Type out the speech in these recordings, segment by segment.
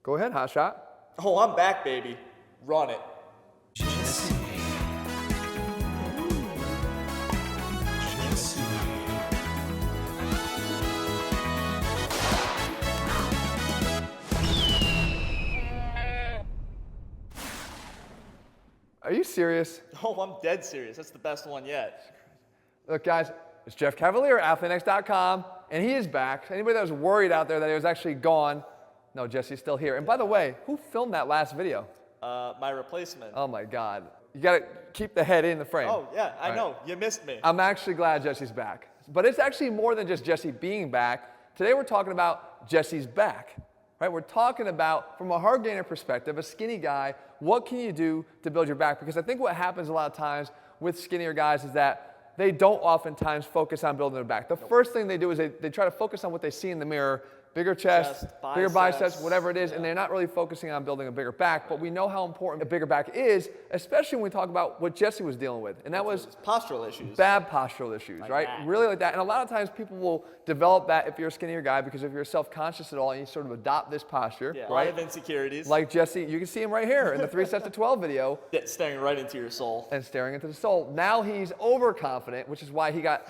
Go ahead, hot shot. Oh, I'm back, baby. Run it. Are you serious? Oh, I'm dead serious. That's the best one yet. Look, guys, it's Jeff Cavalier, ATHLEAN-X.com, and he is back. Anybody that was worried out there that he was actually gone, no, Jesse's still here. And by the way, who filmed that last video? My replacement. Oh my God. You gotta keep the head in the frame. Oh, yeah, I know. You missed me. I'm actually glad Jesse's back. But it's actually more than just Jesse being back. Today we're talking about Jesse's back. Right? We're talking about, from a hard gainer perspective, a skinny guy, what can you do to build your back? Because I think what happens a lot of times with skinnier guys is that they don't oftentimes focus on building their back. The first thing they do is they try to focus on what they see in the mirror, bigger chest, bigger biceps, whatever it is, and they're not really focusing on building a bigger back. But we know how important a bigger back is, especially when we talk about what Jesse was dealing with, and that was postural issues. Bad postural issues, like right? that. Really like that. And a lot of times people will develop that if you're a skinnier guy, because if you're self-conscious at all and you sort of adopt this posture, Yeah, right? a lot of insecurities. Like Jesse, you can see him right here in the 3 sets of 12 video. Staring right into your soul. And staring into the soul. Now he's overconfident, which is why he got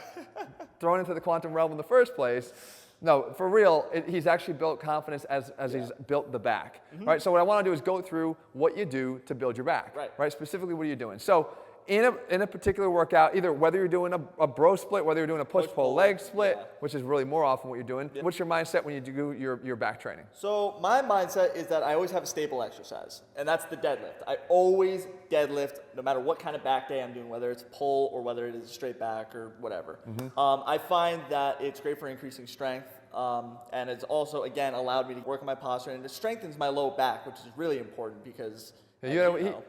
thrown into the quantum realm in the first place. No, for real, he's actually built confidence as he's built the back, right? So what I want to do is go through what you do to build your back, right? Specifically, what are you doing? So in a particular workout, either whether you're doing a bro split, whether you're doing a push-pull leg split, which is really more often what you're doing, what's your mindset when you do your back training? So my mindset is that I always have a staple exercise, and that's the deadlift. I always deadlift, no matter what kind of back day I'm doing, whether it's pull or whether it is a straight back or whatever. I find that it's great for increasing strength, and it's also, again, allowed me to work on my posture, and it strengthens my low back, which is really important because he had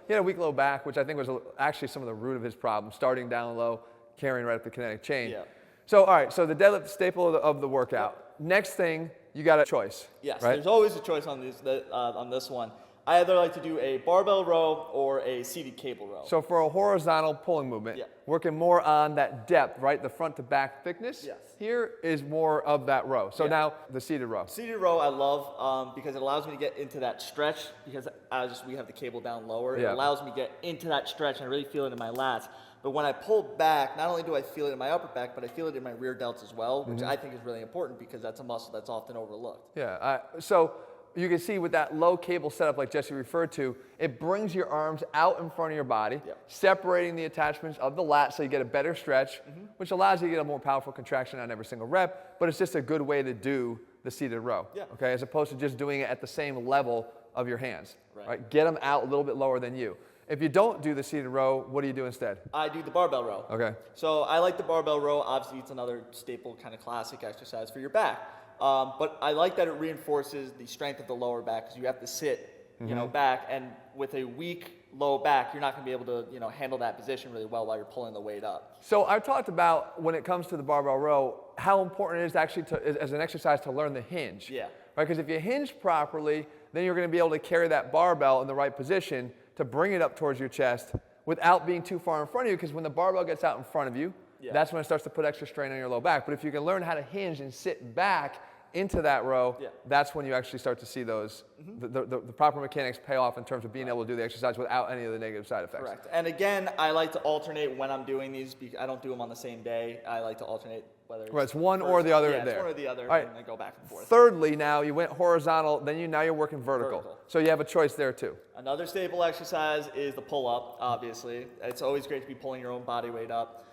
a weak low back, which I think was actually some of the root of his problem, starting down low, carrying right up the kinetic chain. So, all right, so the deadlift, staple of the workout. Next thing, you got a choice. Yes, right? There's always a choice on this one. I either like to do a barbell row or a seated cable row. So for a horizontal pulling movement, working more on that depth, right? The front to back thickness. Yes. Here is more of that row. So now the seated row. Seated row I love because it allows me to get into that stretch because as we have the cable down lower, it allows me to get into that stretch and I really feel it in my lats. But when I pull back, not only do I feel it in my upper back, but I feel it in my rear delts as well, which I think is really important because that's a muscle that's often overlooked. Yeah, so you can see with that low cable setup like Jesse referred to, it brings your arms out in front of your body, separating the attachments of the lat so you get a better stretch, which allows you to get a more powerful contraction on every single rep, but it's just a good way to do the seated row, okay, as opposed to just doing it at the same level of your hands, right? Get them out a little bit lower than you. If you don't do the seated row, what do you do instead? I do the barbell row. Okay. So I like the barbell row. Obviously, it's another staple kind of classic exercise for your back. But I like that it reinforces the strength of the lower back because you have to sit, back, and with a weak low back, you're not going to be able to, handle that position really well while you're pulling the weight up. So I've talked about when it comes to the barbell row, how important it is actually as an exercise to learn the hinge. Yeah. Right, because if you hinge properly, then you're going to be able to carry that barbell in the right position to bring it up towards your chest without being too far in front of you, because when the barbell gets out in front of you, that's when it starts to put extra strain on your low back. But if you can learn how to hinge and sit back into that row, that's when you actually start to see those, the proper mechanics pay off in terms of being able to do the exercise without any of the negative side effects. Correct. And again, I like to alternate when I'm doing these. I don't do them on the same day. I like to alternate whether it's one or the other there. it's one or the other, right. And I go back and forth. Thirdly, now you went horizontal, then now you're working vertical. So you have a choice there too. Another staple exercise is the pull-up, obviously. It's always great to be pulling your own body weight up.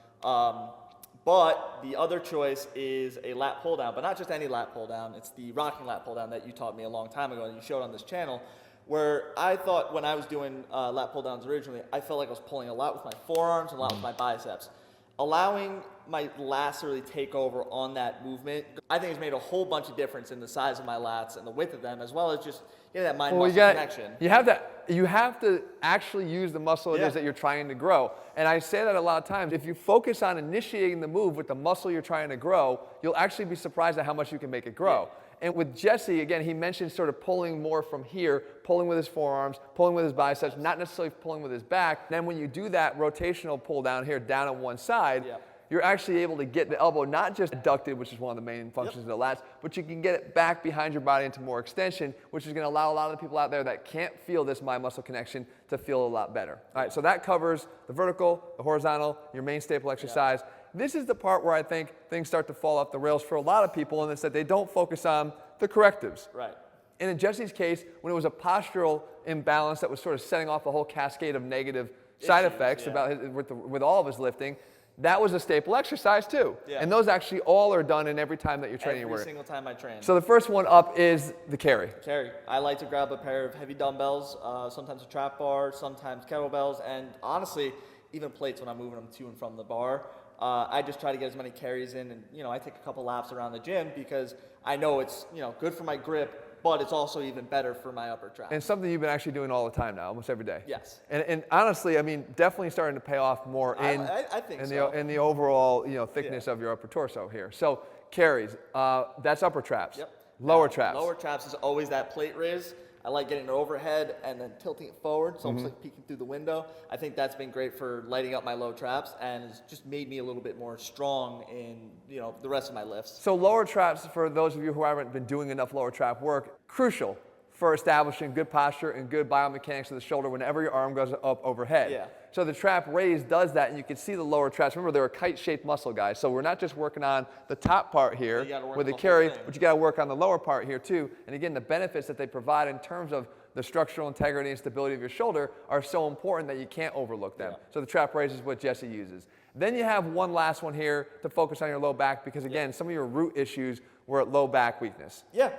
But the other choice is a lat pull down, but not just any lat pull down. It's the rocking lat pull down that you taught me a long time ago and you showed on this channel, where I thought when I was doing lat pull downs originally, I felt like I was pulling a lot with my forearms and a lot with my biceps. Allowing my lats to really take over on that movement, I think has made a whole bunch of difference in the size of my lats and the width of them, as well as just getting that mind-muscle connection. You have to actually use the muscle it is that you're trying to grow. And I say that a lot of times. If you focus on initiating the move with the muscle you're trying to grow, you'll actually be surprised at how much you can make it grow. And with Jesse, again, he mentioned sort of pulling more from here, pulling with his forearms, pulling with his biceps, not necessarily pulling with his back. Then when you do that rotational pull down here, down on one side, you're actually able to get the elbow not just adducted, which is one of the main functions of the lats, but you can get it back behind your body into more extension, which is going to allow a lot of the people out there that can't feel this mind-muscle connection to feel a lot better. All right, so that covers the vertical, the horizontal, your main staple exercise. This is the part where I think things start to fall off the rails for a lot of people, and it's that they don't focus on the correctives. Right. And in Jesse's case, when it was a postural imbalance that was sort of setting off a whole cascade of negative side effects with all of his lifting, that was a staple exercise too. Yeah. And those actually all are done in every time that you're training. Every single time I train. So the first one up is the carry. Carry. I like to grab a pair of heavy dumbbells, sometimes a trap bar, sometimes kettlebells, and honestly, even plates when I'm moving them to and from the bar. I just try to get as many carries in, and I take a couple laps around the gym because I know it's good for my grip, but it's also even better for my upper traps. And something you've been actually doing all the time now, almost every day. Yes. And honestly, I mean, definitely starting to pay off more I think in the overall thickness of your upper torso here. So carries, that's upper traps. Yep. Lower traps. Lower traps is always that plate raise. I like getting it overhead and then tilting it forward. It's almost like peeking through the window. I think that's been great for lighting up my low traps, and it's just made me a little bit more strong in the rest of my lifts. So lower traps, for those of you who haven't been doing enough lower trap work, crucial for establishing good posture and good biomechanics of the shoulder whenever your arm goes up overhead. Yeah. So the trap raise does that, and you can see the lower traps. Remember, they're a kite-shaped muscle, guys. So we're not just working on the top part here with the carry, but you got to work on the lower part here too. And again, the benefits that they provide in terms of the structural integrity and stability of your shoulder are so important that you can't overlook them. So the trap raise is what Jesse uses. Then you have one last one here to focus on your low back because, again, some of your root issues were at low back weakness. Yeah.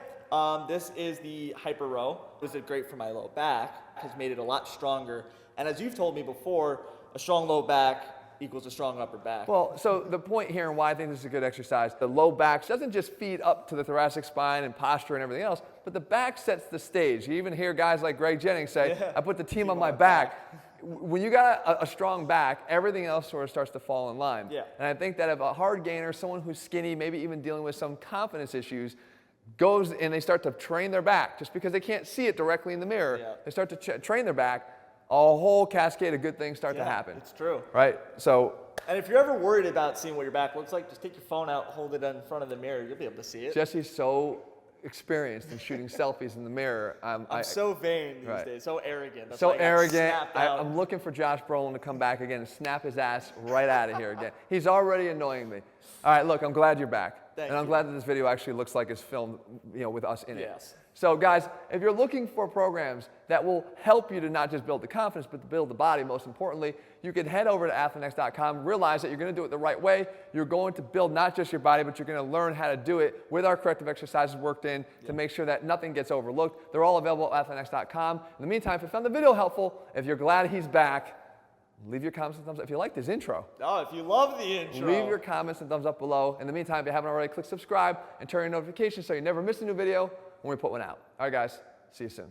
This is the hyper row. This is great for my low back. Has made it a lot stronger. And as you've told me before, a strong low back equals a strong upper back. Well, so the point here and why I think this is a good exercise, the low back doesn't just feed up to the thoracic spine and posture and everything else, but the back sets the stage. You even hear guys like Greg Jennings say, I put the team on my back. When you got a strong back, everything else sort of starts to fall in line. Yeah. And I think that if a hard gainer, someone who's skinny, maybe even dealing with some confidence issues, goes and they start to train their back just because they can't see it directly in the mirror. Yeah. They start to train their back. A whole cascade of good things start to happen. It's true. Right? So. And if you're ever worried about seeing what your back looks like, just take your phone out, hold it in front of the mirror. You'll be able to see it. Jesse's so experienced in shooting selfies in the mirror. I'm so vain these days, so arrogant. That's so why I got arrogant. snapped out. I'm looking for Josh Brolin to come back again and snap his ass right out of here again. He's already annoying me. All right, look, I'm glad you're back. Thank I'm you. glad that this video actually looks like it's filmed, with us in it. Yes. So guys, if you're looking for programs that will help you to not just build the confidence, but to build the body, most importantly, you can head over to ATHLEAN-X.com, realize that you're going to do it the right way. You're going to build not just your body, but you're going to learn how to do it with our corrective exercises worked in to make sure that nothing gets overlooked. They're all available at ATHLEAN-X.com. In the meantime, if you found the video helpful, if you're glad he's back, leave your comments and thumbs up. If you liked this intro, if you love the intro, leave your comments and thumbs up below. In the meantime, if you haven't already, click subscribe and turn on notifications so you never miss a new video when we put one out. All right, guys, see you soon.